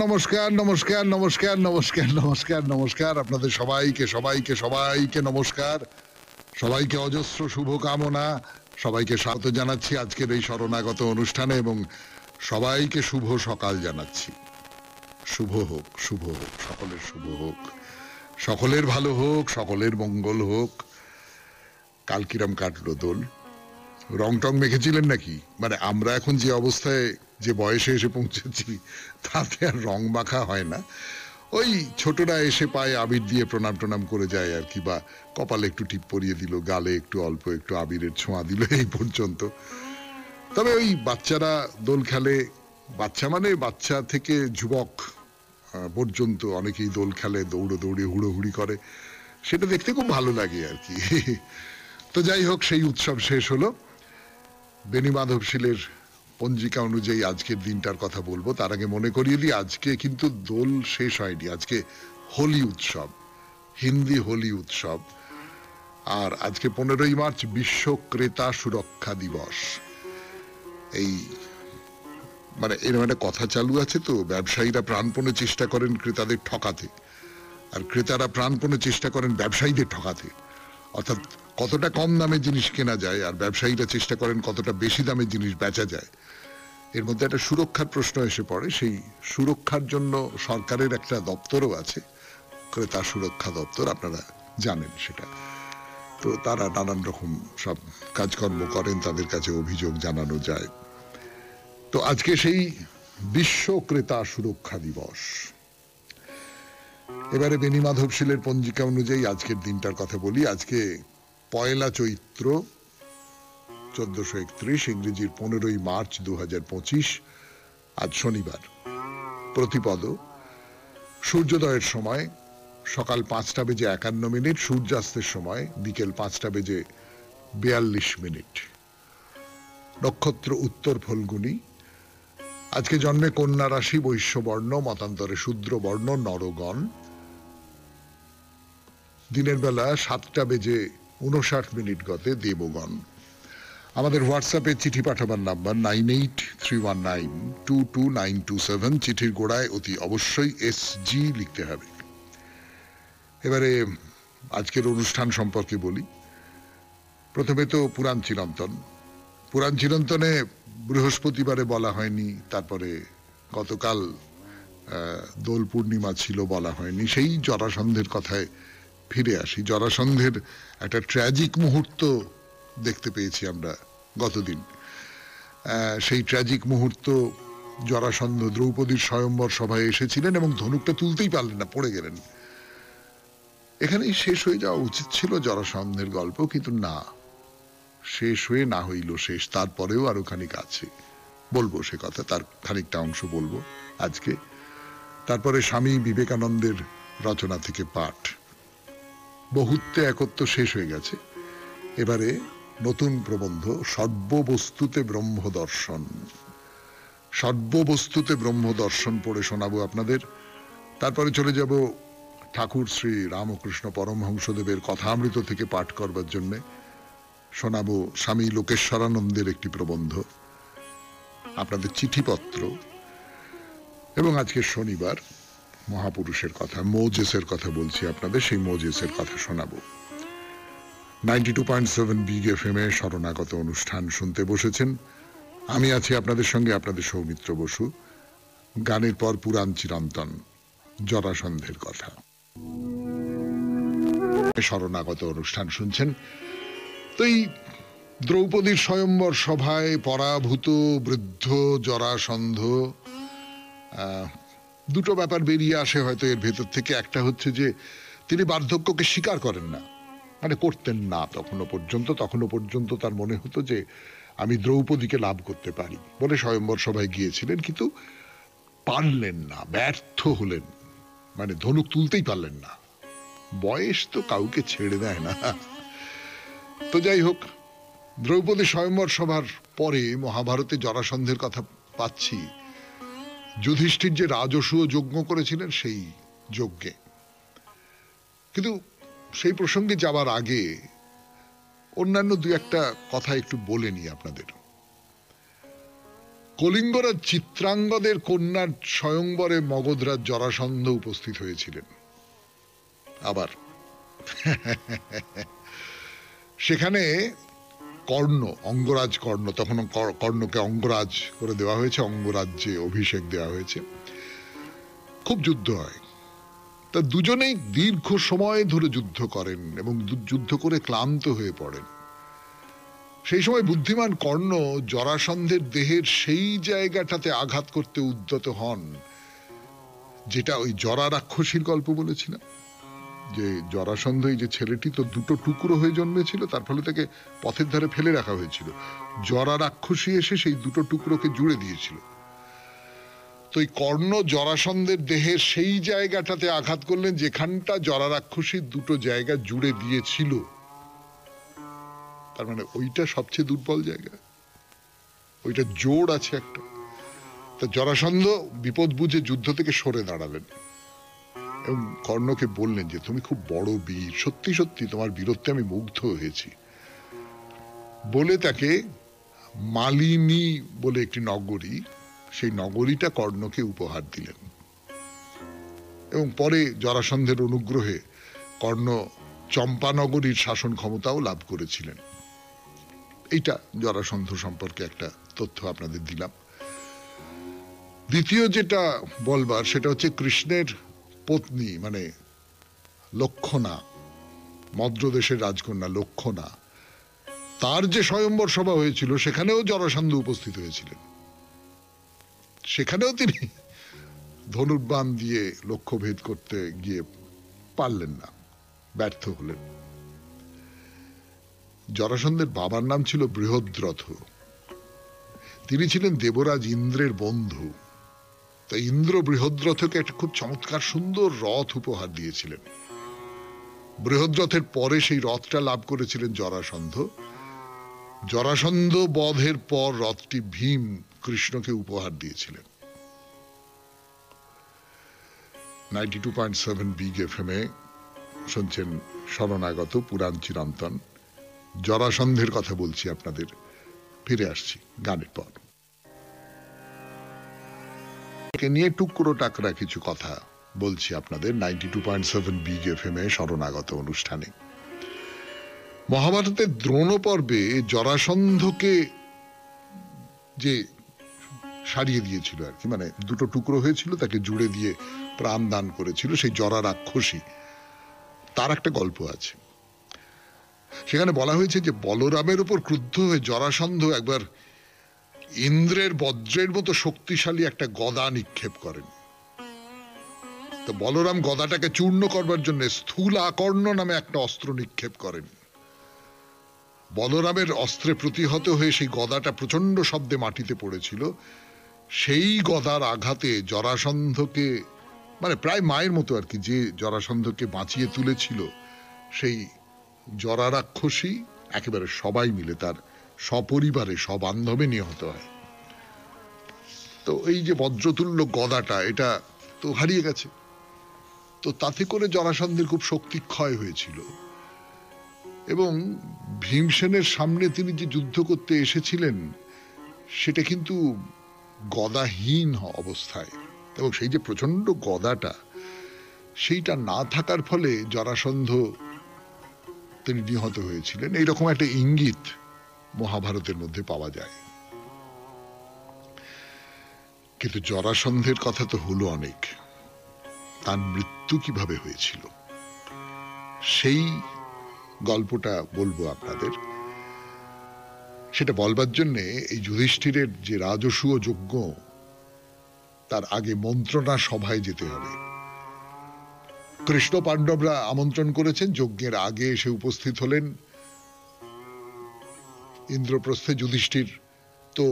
নমস্কার নমস্কার নমস্কার নমস্কার নমস্কার নমস্কার আপনাদের সবাইকে সবাইকে সবাইকে নমস্কার, সবাইকে অজস্র শুভকামনা, সবাইকে স্বাগত জানাচ্ছি আজকের এই শরণাগত অনুষ্ঠানে এবং সবাইকে শুভ সকাল জানাচ্ছি। শুভ হোক, শুভ হোক, সকলের শুভ হোক, সকলের ভালো হোক, সকলের মঙ্গল হোক। কাল কিরম কাটলো দোল? রং টং মেখেছিলেন নাকি? মানে আমরা এখন যে অবস্থায়, যে বয়সে এসে পৌঁছেছি, তাতে আর রং মাখা হয় না। ওই ছোটরা এসে পায়ে আবির দিয়ে প্রণাম টনাম করে যায় আর কি, বা কপালে একটু টিপ পরিয়ে দিল, গালে একটু অল্প একটু আবিরের ছোঁয়া দিল, এই পর্যন্ত। তবে ওই বাচ্চারা দোল খেলে, বাচ্চা মানে বাচ্চা থেকে যুবক পর্যন্ত অনেকেই দোল খেলে, দৌড়ে হুড়োহুড়ি করে, সেটা দেখতে খুব ভালো লাগে আর কি। তো যাই হোক, সেই উৎসব শেষ হলো। বেণী মাধবশীলের পঞ্জিকা অনুযায়ী আজকের দিনটার কথা বলবো, তার আগে মনে করিয়ে দিই আজকে কিন্তু দোল শেষ হয়নি, আজকে হোলি উৎসব, হিন্দি হোলি উৎসব। আর আজকে 15ই মার্চ বিশ্ব ক্রেতা সুরক্ষা দিবস। এই মানে এরকম একটা কথা চালু আছে তো, ব্যবসায়ীরা প্রাণপণে চেষ্টা করেন ক্রেতাদের ঠকাতে, আর ক্রেতারা প্রাণপণে চেষ্টা করেন ব্যবসায়ীদের ঠকাতে। অর্থাৎ কতটা কম দামে জিনিস কেনা যায়, আর ব্যবসায়ীরা চেষ্টা করেন কতটা বেশি দামে জিনিস বেচা যায়। এর মধ্যে একটা সুরক্ষার প্রশ্ন এসে পড়ে। সেই সুরক্ষার জন্য সরকারের একটা দপ্তরও আছে, ক্রেতা সুরক্ষা দপ্তর, আপনারা জানেন সেটা। তো তারা নানান রকম সব কাজকর্ম করেন, তাদের কাছে অভিযোগ জানানো যায়। তো আজকে সেই বিশ্ব ক্রেতা সুরক্ষা দিবস। এবারে বেণী মাধবশীলের পঞ্জিকা অনুযায়ী আজকের দিনটার কথা বলি। আজকে পয়লা চৈত্র 1431, ইংরেজির 15ই মার্চ 2025, আজ শনিবার। প্রতিপদ, সূর্যোদয়ের সময় সকাল 5:51, সূর্যাস্তের সময় বিকেল 5:42। নক্ষত্র উত্তর ফল্গুনী। আজকে জন্মে কন্যা রাশি, বৈশ্যবর্ণ, মতান্তরে শূদ্রবর্ণ, নরগণ। দিনের বেলা 7:59 গতে দেবগণ। আমাদের হোয়াটসঅ্যাপে চিঠি পাঠাবার নাম্বার 9831922927। চিঠির গোড়ায় অতি অবশ্যই SG লিখতে হবে। এবারে আজকের অনুষ্ঠান সম্পর্কে বলি। প্রথমে তো পুরাণ চিরন্তন। পুরাণ চিরন্তনে বৃহস্পতিবারে বলা হয়নি, তারপরে গতকাল দোল পূর্ণিমা ছিল, বলা হয়নি। সেই জরাসন্ধের কথায় ফিরে আসি। জরাসন্ধের একটা ট্র্যাজিক মুহূর্ত দেখতে পেয়েছি আমরা গতদিন। সেই ট্র্যাজিক মুহূর্ত, জরাসন্ধ দ্রৌপদীর স্বয়ম্বর সভায় এসেছিলেন এবং ধনুকটা তুলতেই পারলেন না, পড়ে গেলেন। এখানেই শেষ হয়ে যাওয়া উচিত ছিল জরাসন্ধের গল্প, কিন্তু না, শেষ হয়ে না হইল শেষ, তারপরেও আরো খানিক আছে, বলবো সে কথা, তার খানিকটা অংশ বলবো আজকে। তারপরে স্বামী বিবেকানন্দের রচনা থেকে পাঠ। বহুত্বে একত্ব শেষ হয়ে গেছে, এবারে নতুন প্রবন্ধ, সর্ববস্তুতে ব্রহ্ম দর্শন। সর্ববস্তুতে ব্রহ্ম দর্শন পড়ে শোনাবো আপনাদের। তারপরে চলে যাব ঠাকুর শ্রী রামকৃষ্ণ পরমহংসদেবের কথামৃত থেকে পাঠ করবার জন্য। শোনাবো স্বামী লোকেশ্বরানন্দের একটি প্রবন্ধ, আপনাদের চিঠিপত্র, এবং আজকে শনিবার মহাপুরুষের কথা, মোজেসের কথা বলছি আপনাদের, সেই মোজেসের কথা শোনাবো। 92.7 বিগ FM এ শরণাগত অনুষ্ঠান শুনতে বসেছেন। আমি আছি আপনাদের সঙ্গে, আপনাদের সৌমিত্র বসু। গানের পর পুরাণ চিরন্তন, জরাসন্ধের কথা। শরণাগত অনুষ্ঠান শুনছেন। তো এই দ্রৌপদীর স্বয়ম্বর সভায় পরাভূত বৃদ্ধ জরাসন্ধ, দুটো ব্যাপার বেরিয়ে আসে হয়তো এর ভেতর থেকে। একটা হচ্ছে যে তিনি বার্ধক্যকে স্বীকার করেন না, মানে করতেন না তখনো পর্যন্ত তার মনে হতো যে আমি দ্রৌপদীকে লাভ করতে পারি বলে স্বয়ম্বর সভায় গিয়েছিলেন, কিন্তু পারলেন না, ব্যর্থ হলেন, মানে ধনুক তুলতেই পারলেন না। বয়স তো কাউকে ছেড়ে দেয় না। তো যাই হোক, দ্রৌপদী স্বয়ম্বর সভার পরে মহাভারতে জরাসন্ধের কথা পাচ্ছি। যুধিষ্ঠির যে রাজসূয় যজ্ঞ করেছিলেন, সেই যজ্ঞে, কিন্তু সেই প্রসঙ্গে যাবার আগে অন্যান্য দু একটা কথা একটু বলে নিই আপনাদের। কলিঙ্গরাজ চিত্রাঙ্গদের কন্যার স্বয়ংবরে মগধরাজ জরাসন্ধ উপস্থিত হয়েছিলেন। আবার সেখানে কর্ণ, অঙ্গরাজ কর্ণ, তখন কর্ণকে অঙ্গরাজ করে দেওয়া হয়েছে, অঙ্গরাজ্যে অভিষেক দেওয়া হয়েছে। খুব যুদ্ধ হয়। তা দুজনেই দীর্ঘ সময় ধরে যুদ্ধ করেন এবং যুদ্ধ করে ক্লান্ত হয়ে পড়েন। সেই সময় বুদ্ধিমান কর্ণ জরাসন্ধের দেহের সেই জায়গাটাতে আঘাত করতে উদ্যত হন যেটা ওই জরা রাক্ষসীর গল্প বলেছিলাম, যে জরাসন্ধ, এই যে ছেলেটি তো দুটো টুকরো হয়ে জন্মেছিল, তার ফলে তাকে পথের ধারে ফেলে রাখা হয়েছিল। জরা রাক্ষসী এসে সেই দুটো টুকরোকে জুড়ে দিয়েছিল। তো এই কর্ণ জরাসন্ধের দেহের সেই জায়গাটাতে আঘাত করলেন যেখানটা জরা রাক্ষসীর দুটো জায়গা জুড়ে দিয়েছিল। তার মানে ওইটা সবচেয়ে দুর্বল জায়গা, ওইটা জোড় আছে একটা। তা জরাসন্ধ বিপদ বুঝে যুদ্ধ থেকে সরে দাঁড়ালেন এবং কর্ণকে বললেন যে তুমি খুব বড় বীর, সত্যি সত্যি তোমার বীরত্বে আমি মুগ্ধ হয়েছি, বলে তাকে মালিনী বলে একটি নগরী, সেই নগরীটা কর্ণকে উপহার দিলেন। এবং পরে জরাসন্ধের অনুগ্রহে কর্ণ চম্পানগরীর শাসন ক্ষমতাও লাভ করেছিলেন। এইটা জরাসন্ধ সম্পর্কে একটা তথ্য আপনাদের দিলাম। দ্বিতীয় যেটা বলবার সেটা হচ্ছে কৃষ্ণের পত্নী, মানে লক্ষণা, মদ্রদেশের রাজকন্যা লক্ষণা, তার যে স্বয়ম্বর সভা হয়েছিল সেখানেও জরাসন্ধ উপস্থিত হয়েছিলেন। সেখানেও তিনি ধনুর্বাণ দিয়ে লক্ষ্যভেদ করতে গিয়ে পারলেন না, ব্যর্থ হলেন। জরাসন্ধের বাবার নাম ছিল বৃহদ্রথ। তিনি ছিলেন দেবরাজ ইন্দ্রের বন্ধু। তাই ইন্দ্র বৃহদ্রথকে একটা খুব চমৎকার সুন্দর রথ উপহার দিয়েছিলেন। বৃহদ্রথের পরে সেই রথটা লাভ করেছিলেন জরাসন্ধ। জরাসন্ধ বধের পর রথটি ভীম কৃষ্ণকে উপহার দিয়েছিলেন। 92.7 বিগ এফএম এ শুনছেন শরণাগত পুরাণ চিরন্তন। জরাসন্ধের কথা বলছি আপনাদের। ফিরে আসছি গানের পর। নিয়ে টুকরো টাকরা কিছু কথা বলছি আপনাদের 92.7 বিগ এফএম এ শরণাগত অনুষ্ঠানে। মহাভারতের দ্রোণ পর্বে জরাসন্ধকে যে সারিয়ে দিয়েছিল আর কি, মানে দুটো টুকরো হয়েছিল, তাকে জুড়ে দিয়ে প্রাণ দান করেছিল সেই জরা রাক্ষসী, তার একটা গল্প আছে। সেখানে বলা হয়েছে যে বলরামের উপর ক্রুদ্ধ হয়ে জরাসন্ধ একবার ইন্দ্রের বজ্রের মতো শক্তিশালী একটা গদা নিক্ষেপ করেন। তো বলরাম গদাটাকে চূর্ণ করবার জন্য স্থূল আকর্ণ নামে একটা অস্ত্র নিক্ষেপ করেন। বলরামের অস্ত্রে প্রতিহত হয়ে সেই গদাটা প্রচন্ড শব্দে মাটিতে পড়েছিল। সেই গদার আঘাতে জরাসন্ধকে, মানে প্রায় মায়ের মতো আর কি, যে জরাসন্ধকে বাঁচিয়ে তুলেছিল, সেই জরা রাক্ষসী একেবারে সবাই মিলে তার সপরিবারে সবান্ধবে নিহত হয়। তো এই যে বজ্রতুল্য গদাটা, এটা তো হারিয়ে গেছে। তো তাতে করে জরাসন্ধের খুব শক্তি ক্ষয় হয়েছিল এবং ভীমসেনের সামনে তিনি যে যুদ্ধ করতে এসেছিলেন সেটা কিন্তু গদাহীন অবস্থায়, এবং সেই যে প্রচন্ড গদাটা, সেইটা না থাকার ফলে জরাসন্ধ তিনি নিহত হয়েছিলেন। এইরকম একটা ইঙ্গিত মহাভারতের মধ্যে পাওয়া যায়। কিন্তু জরাসন্ধের কথা তো হলো অনেক, তার মৃত্যু কিভাবে হয়েছিল সেই গল্পটা বলবো আপনাদের। সেটা বলবার জন্যে এই যুধিষ্ঠিরের যে রাজসূয় যজ্ঞ, তার আগে মন্ত্রণা সভায় যেতে হবে। কৃষ্ণ পাণ্ডবরা আমন্ত্রণ করেছেন, যজ্ঞের আগে এসে উপস্থিত হলেন ইন্দ্রপ্রস্থে। যুধিষ্ঠির তো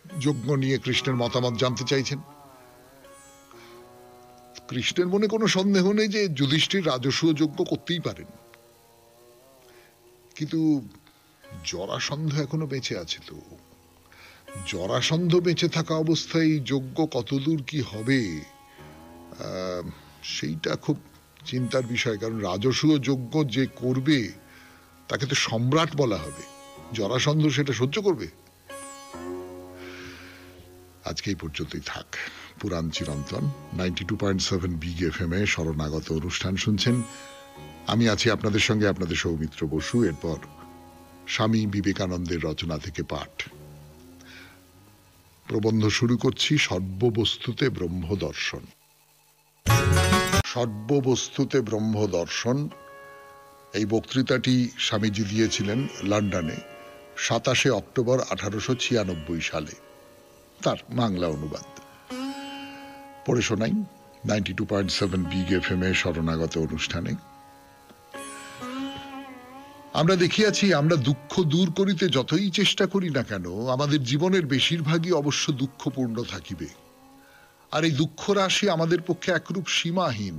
যজ্ঞ নিয়ে কৃষ্ণের মতামত জানতে চাইছেন। কৃষ্ণের মনে কোনো সন্দেহ নেই যে যুধিষ্ঠির রাজসূয় যজ্ঞ করতেই পারেন, কিন্তু জরাসন্ধ এখনো বেঁচে আছে। তো জরাসন্ধ বেঁচে থাকা অবস্থায় যজ্ঞ কতদূর কি হবে সেইটা খুব চিন্তার বিষয়। কারণ রাজসূয় যজ্ঞ যে করবে তাকে তো সম্রাট বলা হবে, জরাসন্ধ সেটা সহ্য করবে? আজকে এই পর্যন্তই থাক। পুরাণ চিরন্তন 92.7 বিগ এফএম এ শরণাগত অনুষ্ঠান শুনছেন। আমি আছি আপনাদের সঙ্গে, আপনাদের সৌমিত্র বসু। এরপর স্বামী বিবেকানন্দের রচনা থেকে পাঠ। প্রবন্ধ শুরু করছি। সর্ববস্তুতে ব্রহ্ম দর্শন। সর্ববস্তুতে ব্রহ্ম দর্শন, এই বক্তৃতাটি স্বামীজি দিয়েছিলেন লন্ডনে 27 অক্টোবর 1896 সালে। তার বাংলা অনুবাদ পড়ে শোনাই 92.7 বিগ এফএম এ শরণাগত অনুষ্ঠানে। আমরা দেখিয়াছি, আমরা দুঃখ দূর করিতে যতই চেষ্টা করি না কেন, আমাদের জীবনের বেশিরভাগই অবশ্য দুঃখপূর্ণ থাকিবে। আর এই দুঃখ রাশি আমাদের পক্ষে একরূপ সীমাহীন।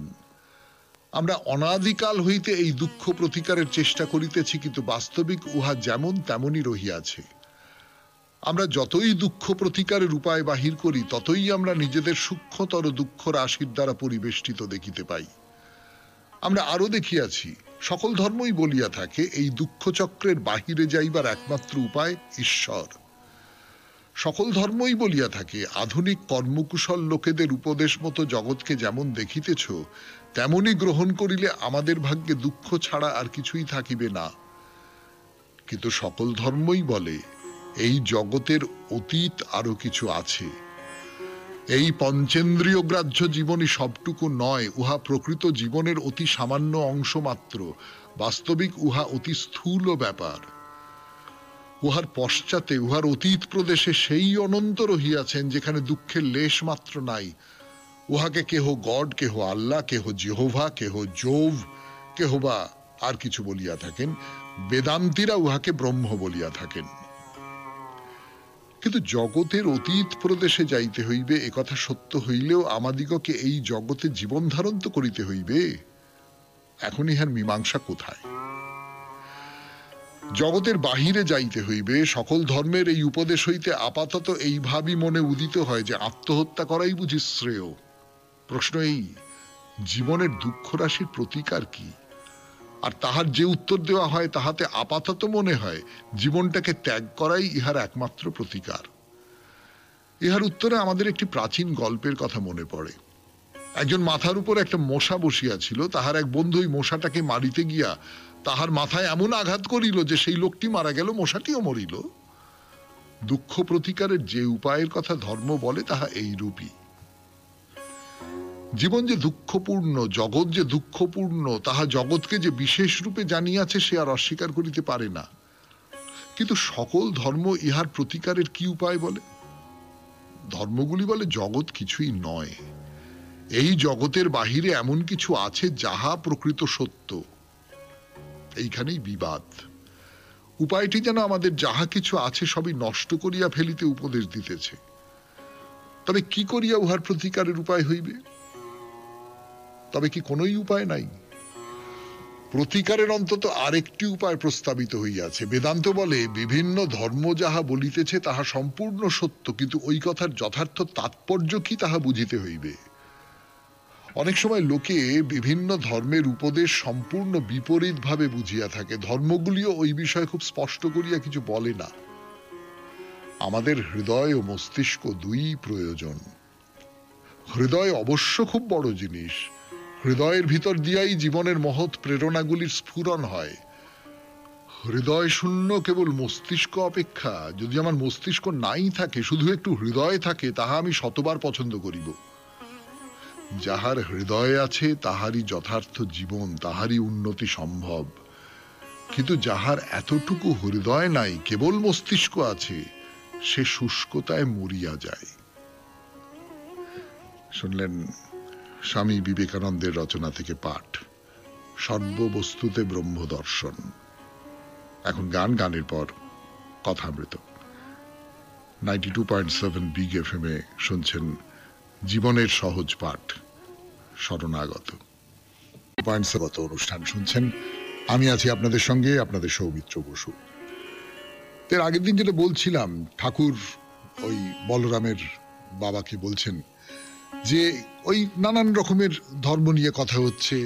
আমরা অনাদিকাল হইতে এই দুঃখ প্রতিকারের চেষ্টা করিতেছি, কিন্তু বাস্তবিক উহা যেমন তেমনই রহিয়াছে। আমরা যতই দুঃখ প্রতিকারের উপায় বাহির করি, ততই আমরা নিজেদের সূক্ষ্মতর দুঃখ রাশির দ্বারা পরিবেষ্টিত দেখিতে পাই। আমরা আরো দেখিয়াছি, সকল ধর্মই বলিয়া থাকে এই দুঃখ চক্রের বাহিরে যাইবার একমাত্র উপায় ঈশ্বর। সকল ধর্মই বলিয়া থাকে আধুনিক কর্মকুশল লোকেদের উপদেশ মতো জগৎকে যেমন দেখিতেছ, তেমনি গ্রহণ করিলে আমাদের ভাগ্যে দুঃখ ছাড়া আর কিছুই থাকিবে না। কিন্তু সকল ধর্মই বলে এই জগতের অতীত আরো কিছু আছে। এই পঞ্চেন্দ্রিয় গ্রাহ্য জীবনই সবটুকু নয়, উহা প্রকৃত জীবনের অতি সামান্য অংশ মাত্র। বাস্তবিক উহা অতি স্থূল ব্যাপার। উহার পশ্চাতে, উহার অতীত প্রদেশে সেই অনন্ত রহিয়াছেন যেখানে দুঃখের লেশ মাত্র নাই। উহাকে কেহ গড, কেহ আল্লাহ, কেহ জেহোভা, কেহ জোভ, কেহ বা আর কিছু বলিয়া থাকেন। বেদান্তীরা উহাকে ব্রহ্ম বলিয়া থাকেন। কিন্তু জগতের অতীত প্রদেশে যাইতে হইবে, একথা সত্য হইলেও আমাদিগকে এই জগতে জীবন ধারণ তো করিতে হইবে। এখন ইহার মীমাংসা কোথায়? জগতের বাহিরে যাইতে হইবে। সকল ধর্মের এই উপদেশ হইতে আপাতত এই ভাবই মনে উদিত হয় যে আত্মহত্যা করাই বুঝি শ্রেয়। প্রশ্ন এই, জীবনের দুঃখ রাশির প্রতিকার কি? আর তাহার যে উত্তর দেওয়া হয়, তাহাতে আপাতত মনে হয় জীবনটাকে ত্যাগ করাই ইহার একমাত্র প্রতিকার। ইহার উত্তরে আমাদের একটি প্রাচীন গল্পের কথা মনে পড়ে। একজন মাথার উপর একটা মশা বসিয়াছিল। তাহার এক বন্ধু ওই মশাটাকে মারিতে গিয়া তাহার মাথায় এমন আঘাত করিল যে সেই লোকটি মারা গেল, মশাটিও মরিল। দুঃখ প্রতিকারের যে উপায়ের কথা ধর্ম বলে, তাহা এইরূপই। জীবন যে দুঃখপূর্ণ, জগৎ যে দুঃখপূর্ণ, তাহা জগৎকে যে বিশেষ রূপে জানিয়াছে সে আর অস্বীকার করিতে পারে না। কিন্তু সকল ধর্ম ইহার প্রতিকারের কি উপায় বলে? ধর্মগুলি বলে জগৎ কিছুই নয়, এই জগতের বাহিরে এমন কিছু আছে যাহা প্রকৃত সত্য। এইখানেই বিবাদ। উপায়টি যেন আমাদের যাহা কিছু আছে সবই নষ্ট করিয়া ফেলিতে উপদেশ দিতেছে। তবে কি করিয়া উহার প্রতিকারের উপায় হইবে? তবে কি কোনোই উপায় নাই? প্রতিকারের অন্তত আরেকটি উপায় প্রস্তাবিত হইয়াছে। বেদান্ত বলে বিভিন্ন ধর্ম যাহা বলিতেছে তাহা সম্পূর্ণ সত্য, কিন্তু ওই কথার যথার্থ তাৎপর্য কি তাহা বুঝিতে হইবে। অনেক সময় লোকে বিভিন্ন ধর্মের উপদেশ সম্পূর্ণ বিপরীত ভাবে বুঝিয়া থাকে। ধর্মগুলিও ওই বিষয়ে খুব স্পষ্ট করিয়া কিছু বলে না। আমাদের হৃদয় ও মস্তিষ্ক দুই প্রয়োজন। হৃদয় অবশ্য খুব বড় জিনিস। হৃদয়ের ভিতর দিয়াই জীবনের মহৎ প্রেরণাগুলির স্ফুরণ হয়। হৃদয় শূন্য কেবল মস্তিষ্ক অপেক্ষা। যদি আমার মস্তিষ্ক নাই থাকে, শুধু একটু হৃদয় থাকে, তাহা আমি শতবার পছন্দ করিব। যাহার হৃদয় আছে তাহারই যথার্থ জীবন, তাহারই উন্নতি সম্ভব। কিন্তু যাহার এতটুকু হৃদয় নাই, কেবল মস্তিষ্ক আছে, সে শুষ্কতায় মরিয়া যায়। শুনলেন স্বামী বিবেকানন্দের রচনা থেকে পাঠ, সর্ববস্তুতে ব্রহ্ম দর্শন। এখন গান, গানের পর কথামৃত। 92.7 বিগ এফএম এ শুনছেন জীবনের সহজ পাঠ, শরণাগত অনুষ্ঠান শুনছেন। আমি আছি আপনাদের সঙ্গে, আপনাদের সৌমিত্র বসু। এর আগের দিন যেটা বলছিলাম, ঠাকুর ওই বলরামের বাবাকে বলছেন যে ওই নানান রকমের ধর্ম নিয়ে কথা হচ্ছে,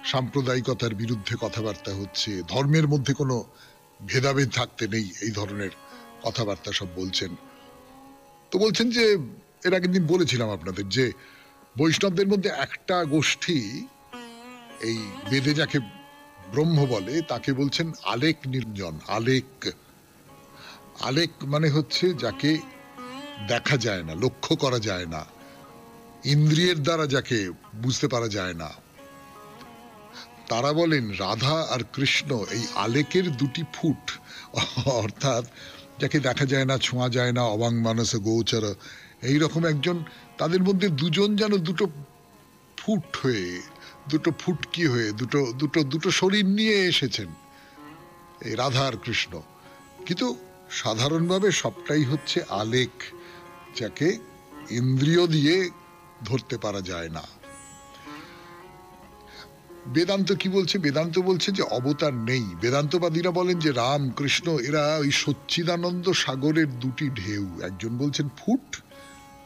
সাম্প্রদায়িকতার বিরুদ্ধে কথাবার্তা হচ্ছে, ধর্মের মধ্যে কোনো ভেদাভেদ থাকতে নেই, এই ধরনের কথাবার্তা সব বলছেন। তো বলছেন যে এর আগের দিন বলেছিলাম আপনাদের যে বৈষ্ণবদের মধ্যে একটা গোষ্ঠী এই বেদে যাকে ব্রহ্ম বলে তাকে বলছেন আলেক নিরঞ্জন। আলেক, আলেক মানে হচ্ছে যাকে দেখা যায় না, লক্ষ্য করা যায় না, ইন্দ্রিয়ের দ্বারা যাকে বুঝতে পারা যায় না। তারা বলেন রাধা আর কৃষ্ণ এই আলেকের দুটি ফুট, অর্থাৎ যাকে দেখা যায় না, ছোঁয়া যায় না, অবাং মানসে গোচর, এইরকম একজন, তাদের মধ্যে দুজন যেন দুটো ফুট হয়ে, দুটো ফুটকি হয়ে, দুটো দুটো দুটো শরীর নিয়ে এসেছেন এই রাধা আর কৃষ্ণ। কিন্তু সাধারণভাবে সবটাই হচ্ছে আলেক, যাকে ইন্দ্রিয় দিয়ে ধরতে পারা যায় না। বেদান্ত কি বলছে? বেদান্ত বলছে যে অবতার নেই। বেদান্তবাদীরা বলেন যে রাম কৃষ্ণ এরা ওই সচ্চিদানন্দ সাগরের দুটি ঢেউ, একজন বলছেন ফুট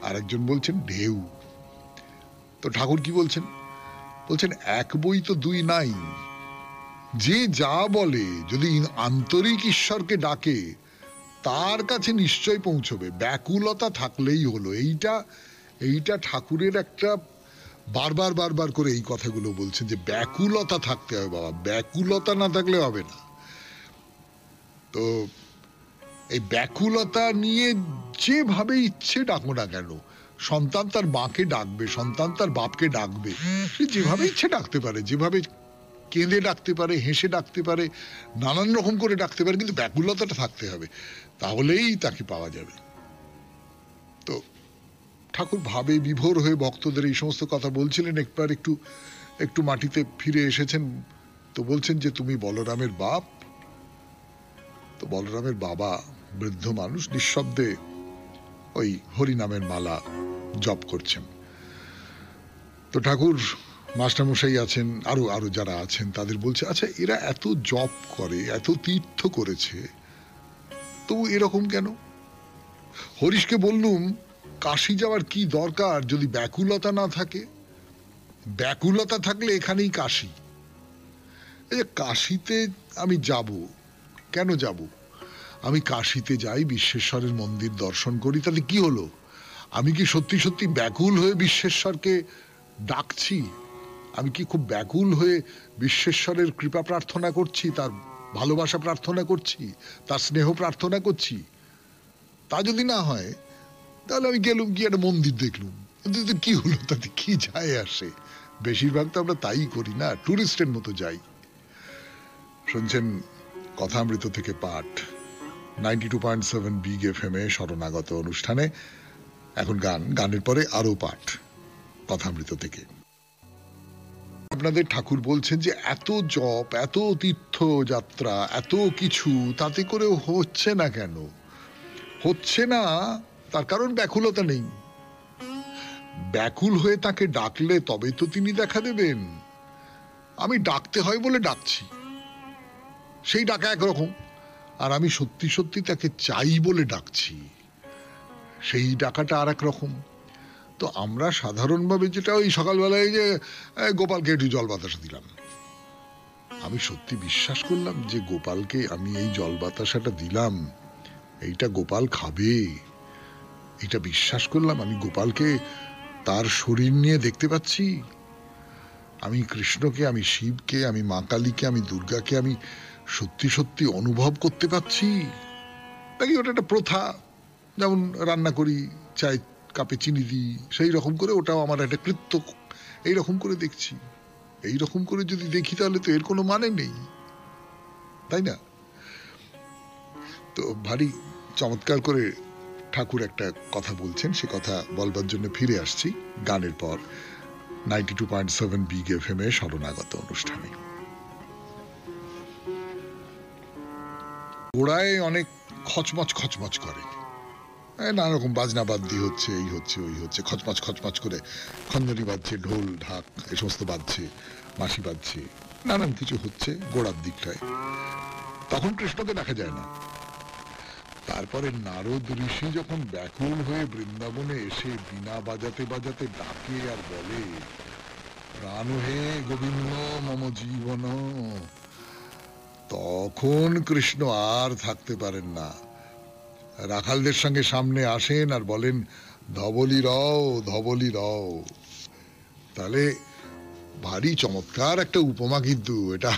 আর একজন বলছেন ঢেউ। তো ঠাকুর কি বলছেন? বলছেন এক বই তো দুই নাই, যে যা বলে যদি আন্তরিক ঈশ্বরকে ডাকে তার কাছে নিশ্চয় পৌঁছবে, ব্যাকুলতা থাকলেই হলো। এইটা ঠাকুরের একটা বারবার বারবার করে এই কথাগুলো বলছেন যে ব্যাকুলতা থাকতে হবে বাবা, ব্যাকুলতা না থাকলে হবে না। তো এই ব্যাকুলতা নিয়ে যেভাবে ইচ্ছে ডাকো না কেন, সন্তান তার মাকে ডাকবে, সন্তান তার বাপকে ডাকবে, সে যেভাবে ইচ্ছে ডাকতে পারে, যেভাবে কেঁদে ডাকতে পারে, হেসে ডাকতে পারে, নানান রকম করে ডাকতে পারে, কিন্তু ব্যাকুলতাটা থাকতে হবে, তাহলেই তাকে পাওয়া যাবে। তো ঠাকুর ভাবে বিভোর হয়ে ভক্তদের এই সমস্ত কথা বলছিলেন। একবার একটু মাটিতে ফিরে এসেছেন। তো বলছেন যে তুমি বলরামের বাপ। তো বলরামের বাবা বৃদ্ধ মানুষ, নিঃশব্দে ওই হরিনামের মালা জপ করছেন। তো ঠাকুর, মাস্টারমশাই আছেন, আরো যারা আছেন তাদের বলছে আচ্ছা এরা এত জপ করে, এত তীর্থ করেছে, তবু এরকম কেন? হরিশকে বললুম কাশি যাওয়ার কি দরকার যদি ব্যাকুলতা না থাকে? ব্যাকুলতা থাকলে এখানেই কাশি। এই যে কাশিতে আমি যাব, কেন যাব? আমি কাশিতে যাই বিশ্বেশ্বরের মন্দির দর্শন করি, তাহলে কি হলো? আমি কি সত্যি সত্যি ব্যাকুল হয়ে বিশ্বেশ্বরকে ডাকছি? আমি কি খুব ব্যাকুল হয়ে বিশ্বেশ্বরের কৃপা প্রার্থনা করছি, তার ভালোবাসা প্রার্থনা করছি, তার স্নেহ প্রার্থনা করছি? তা যদি না হয় তাহলে আমি গেলুম, গিয়ে একটা মন্দির দেখলুম, কি হলো, তাতে কি যায় আসে? বেশিরভাগ তো আমরা তাই করি না, টুরিস্টের মতো যাই। শুনছেন কথামৃত থেকে পাঠ 92.7 বিগ এফএম এ শরণাগত অনুষ্ঠানে। এখন গানের পরে আরো পাঠ কথামৃত থেকে। আপনাদের ঠাকুর বলছেন যে এত জপ, এত তীর্থযাত্রা, এত কিছু, তাতে করে হচ্ছে না কেন? হচ্ছে না তার কারণ ব্যাকুলতা নেই। ব্যাকুল হয়ে তাকে ডাকলে তবে তো তিনি দেখা দেবেন। আমি ডাকতে হয় বলে ডাকছি, সেই ডাকা একরকম, আর আমি সত্যি সত্যি তাকে চাই বলে ডাকছি, সেই ডাকাটা আর এক রকম। তো আমরা সাধারণভাবে যেটা ওই সকালবেলায় যে গোপালকে একটু জল বাতাসা দিলাম, আমি সত্যি বিশ্বাস করলাম যে গোপালকে আমি এই জল বাতাসাটা দিলাম, এইটা গোপাল খাবে, এটা বিশ্বাস করলাম। আমি গোপালকে তার শরীর নিয়ে দেখতে পাচ্ছি, আমি কৃষ্ণকে, আমি শিবকে, আমি মা কালীকে, আমি দুর্গাকে আমি সত্যি সত্যি অনুভব করতে পাচ্ছি। নাকি ওটা একটা প্রথা, যেমন রান্না করি, চাই কাপে চিনি দিই, সেই রকম করে ওটাও আমার একটা কৃত্য, এইরকম করে দেখছি। এইরকম করে যদি দেখি তাহলে তো এর কোনো মানে নেই, তাই না? তো ভারী চমৎকার করে ঠাকুর একটা কথা বলছেন, সে কথা বলবার জন্য ফিরে আসছি গানের পর 92.7 বিগ এফএম এ শরণাগত অনুষ্ঠানে। গোড়ায় অনেক খচমচ খচমচ করে, নানা রকম বাজনা বাদ্যি হচ্ছে, এই হচ্ছে ওই হচ্ছে, খচমচ খচমচ করে খঞ্জনি বাজছে, ঢোল ঢাক এ সমস্ত বাজছে, বাঁশি বাজছে, নানান কিছু হচ্ছে গোড়ার দিকটায়। তখন কৃষ্ণকে দেখা যায় না। তারপরে নারদ ঋষি যখন ব্যাকুল হয়ে বৃন্দাবনে এসে বীণা বাজাতে বাজাতে ডাকে আর বলে প্রাণ হে গোবিন্দ মম জীবন, তখন কৃষ্ণ আর থাকতে পারেন না। রাখালদের সঙ্গে সামনে আসেন আর বলেন, ধবলি রও, ধবলি রও। তাহলে ভারী চমৎকার একটা উপমা, কিন্তু এটা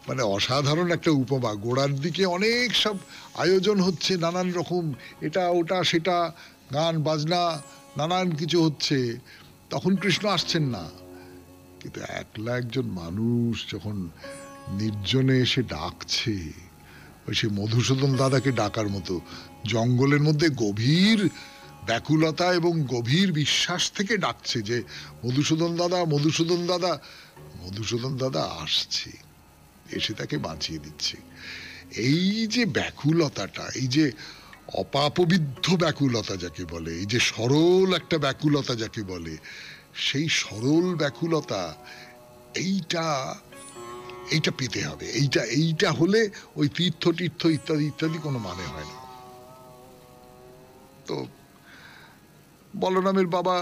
মানে অসাধারণ একটা উপমা। গোড়ার দিকে অনেক সব আয়োজন হচ্ছে, নানান রকম এটা ওটা সেটা, গান বাজনা নানান কিছু হচ্ছে, তখন কৃষ্ণ আসছেন না। কিন্তু একলা একজন মানুষ যখন নির্জনে এসে ডাকছে, ওই সে মধুসূদন দাদাকে ডাকার মতো, জঙ্গলের মধ্যে গভীর ব্যাকুলতা এবং গভীর বিশ্বাস থেকে ডাকছে যে মধুসূদন দাদা, মধুসূদন দাদা। মধুসূদন দাদা আসছে, এসে তাকে বাঁচিয়ে দিচ্ছে। এই যে ব্যাকুলতাটা, এই যে অপাপবিদ্ধ ব্যাকুলতা যাকে বলে, এই যে সরল একটা ব্যাকুলতা যাকে বলে, সেই সরল ব্যাকুলতা এইটা এইটা পেতে হবে। এইটা হলে ওই তীর্থ তীর্থ ইত্যাদি ইত্যাদি কোনো মানে হয় না। তো বলরামের বাবা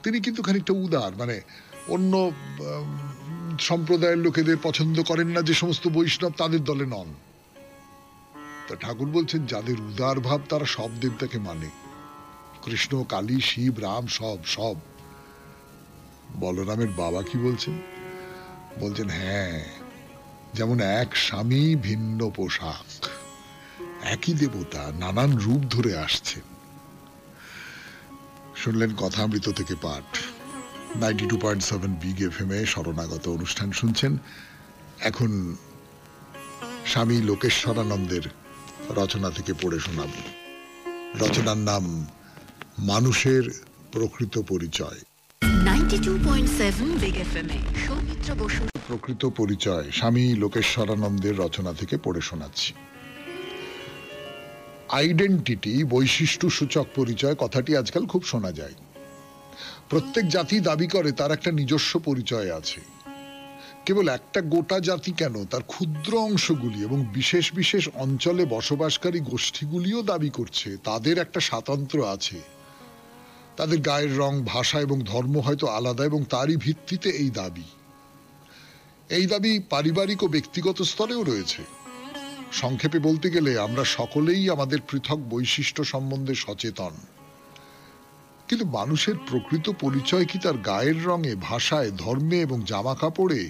তিনি কিন্তু খানিকটা উদার, মানে অন্য সম্প্রদায়ের লোকেদের পছন্দ করেন না, যে সমস্ত বৈষ্ণব তাদের দলে নন। তা ঠাকুর বলছেন যাদের উদার ভাব তারা সব দেবতাকে মানে, কৃষ্ণ, কালী, শিব, রাম, সব সব। বলরামের বাবা কি বলছেন? বলছেন হ্যাঁ, যেমন এক স্বামী ভিন্ন পোশাক, একই দেবতা নানান রূপ ধরে আসছেন। শুনলেন কথামৃত থেকে পাঠ। 92.7 বিগ এফএম এ শরণাগত অনুষ্ঠান শুনছেন। এখন স্বামী লোকেশ্বরানন্দের রচনা থেকে পড়ে শোনাব। রচনার নাম মানুষের প্রকৃত পরিচয়। 92.7 বিগ এফএম এ সৌমিত্র বসু। প্রকৃত পরিচয় স্বামী লোকেশ্বরানন্দের রচনা থেকে পড়ে শোনাচ্ছি। আইডেন্টিটি, বৈশিষ্ট্য সূচক পরিচয় কথাটি আজকাল খুব শোনা যায়। প্রত্যেক জাতি দাবি করে তার একটা নিজস্ব পরিচয় আছে। কেবল একটা গোটা জাতি কেন, তার ক্ষুদ্র অংশগুলি এবং বিশেষ বিশেষ অঞ্চলে বসবাসকারী গোষ্ঠীগুলিও দাবি করছে তাদের একটা স্বাতন্ত্র্য আছে। তাদের গায়ের রং, ভাষা এবং ধর্ম হয়তো আলাদা, এবং তারই ভিত্তিতে এই দাবি পারিবারিক ও ব্যক্তিগত স্তরেও রয়েছে। সংক্ষেপে বলতে গেলে আমরা সকলেই আমাদের পৃথক বৈশিষ্ট্য সম্বন্ধে সচেতন। কিন্তু মানুষের প্রকৃত পরিচয় কি তার গায়ের রঙে, ভাষায়, ধর্মে এবং জামা কাপড়ে,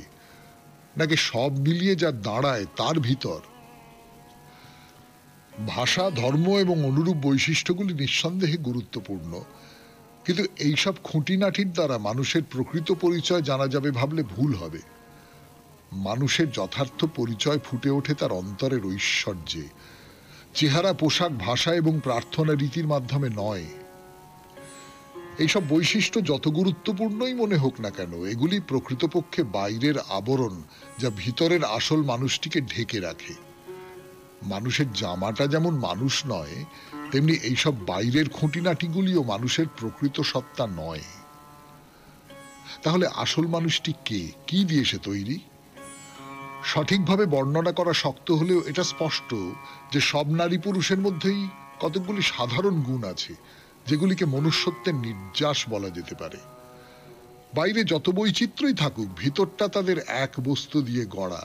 নাকি সব মিলিয়ে যা দাঁড়ায় তার ভিতর? ভাষা, ধর্ম এবং অনুরূপ বৈশিষ্ট্যগুলি নিঃসন্দেহে গুরুত্বপূর্ণ, কিন্তু এইসব খুঁটিনাটির দ্বারা মানুষের প্রকৃত পরিচয় জানা যাবে ভাবলে ভুল হবে। মানুষের যথার্থ পরিচয় ফুটে ওঠে তার অন্তরের ঐশ্বর্যে, চেহারা, পোশাক, ভাষা এবং প্রার্থনা রীতির মাধ্যমে নয়। এইসব বৈশিষ্ট্য যত গুরুত্বপূর্ণই মনে হোক না কেন, এগুলি প্রকৃতপক্ষে বাইরের আবরণ, যা ভিতরের আসল মানুষটিকে ঢেকে রাখে। মানুষের জামাটা যেমন মানুষ নয়, তেমনি এইসব বাইরের খুঁটিনাটিগুলিও মানুষের প্রকৃত সত্তা নয়। তাহলে আসল মানুষটি কে, কি দিয়ে সে তৈরি? সঠিকভাবে বর্ণনা করা শক্ত হলেও এটা স্পষ্ট যে সব নারী পুরুষের মধ্যেই কতকগুলি সাধারণ গুণ আছে, যেগুলিকে মনুষ্যত্বের নির্যাস বলা যেতে পারে। বাইরে যত বৈচিত্র্যই থাকুক, ভিতরটা তাদের এক বস্তু দিয়ে গড়া।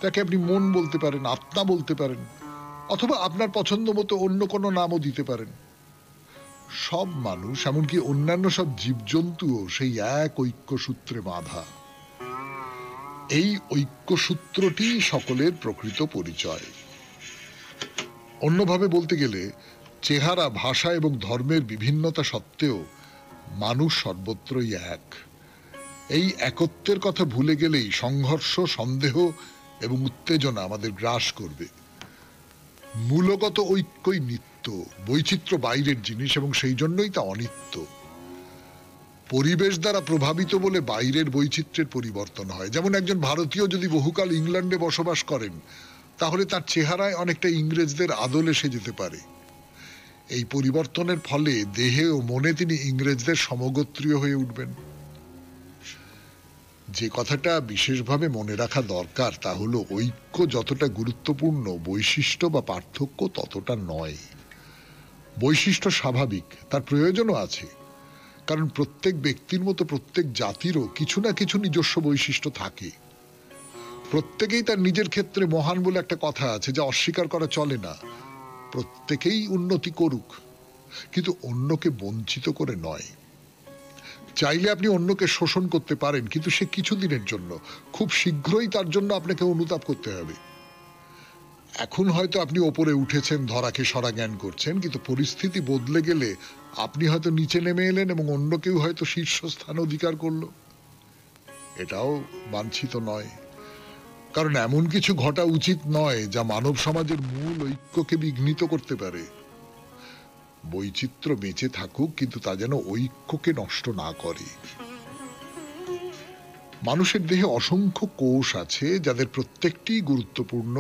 তাকে আপনি মন বলতে পারেন, আত্মা বলতে পারেন, অথবা আপনার পছন্দ মতো অন্য কোনো নামও দিতে পারেন। সব মানুষ, এমনকি অন্যান্য সব জীবজন্তুও সেই এক ঐক্যসূত্রে বাঁধা। এই ঐক্যসূত্রটি সকলের প্রকৃত পরিচয়। অন্যভাবে বলতে গেলে, চেহারা, ভাষা এবং ধর্মের বিভিন্নতা সত্ত্বেও মানুষ সর্বত্রই এক। এই একত্বের কথা ভুলে গেলেই সংঘর্ষ, সন্দেহ এবং উত্তেজনা আমাদের গ্রাস করবে। মূলগত ঐক্যই নিত্য, বৈচিত্র্য বাইরের জিনিস, এবং সেই জন্যই তা অনিত্য। পরিবেশ দ্বারা প্রভাবিত বলে বাইরের বৈচিত্র্যের পরিবর্তন হয়। যেমন একজন ভারতীয় যদি বহুকাল ইংল্যান্ডে বসবাস করেন, তাহলে তার চেহারায় অনেকটা ইংরেজদের আদল এসে যেতে পারে। এই পরিবর্তনের ফলে দেহে ও মনে তিনি ইংরেজদের সমগোত্রীয় হয়ে উঠবেন। যে কথাটা বিশেষভাবে মনে রাখা দরকার তা হলো, ঐক্য যতটা গুরুত্বপূর্ণ, বৈশিষ্ট্য বা পার্থক্য ততটা নয়। বৈশিষ্ট্য স্বাভাবিক, তার প্রয়োজনও আছে, কারণ প্রত্যেক ব্যক্তির মতো প্রত্যেক জাতিরও কিছু না কিছু নিজস্ব বৈশিষ্ট্য থাকে। প্রত্যেকেই তার নিজের ক্ষেত্রে মহান বলে একটা কথা আছে, যা অস্বীকার করা চলে না। প্রত্যেকেই উন্নতি করুক, কিন্তু অন্যকে বঞ্চিত করে নয়। চাইলে আপনি অন্যকে শোষণ করতে পারেন, কিন্তু সে কিছুদিনের জন্য, খুব শীঘ্রই তার জন্য আপনাকে অনুতাপ করতে হবে। এখন হয়তো আপনি ওপরে উঠেছেন, ধরাকে সরা জ্ঞান করছেন, কিন্তু পরিস্থিতি বদলে গেলে আপনি হয়তো নিচে নেমে এলেন এবং অন্য কেউ হয়তো শীর্ষস্থান অধিকার করলো। এটাও বাঞ্ছিত নয়, কারণ এমন কিছু ঘটা উচিত নয় যা মানব সমাজের মূল ঐক্যকে বিঘ্নিত করতে পারে। বৈচিত্র্য বেঁচে থাকুক, কিন্তু তা যেন ঐক্যকে নষ্ট না করে। মানুষের দেহে অসংখ্য কোষ আছে, যাদের প্রত্যেকটি গুরুত্বপূর্ণ,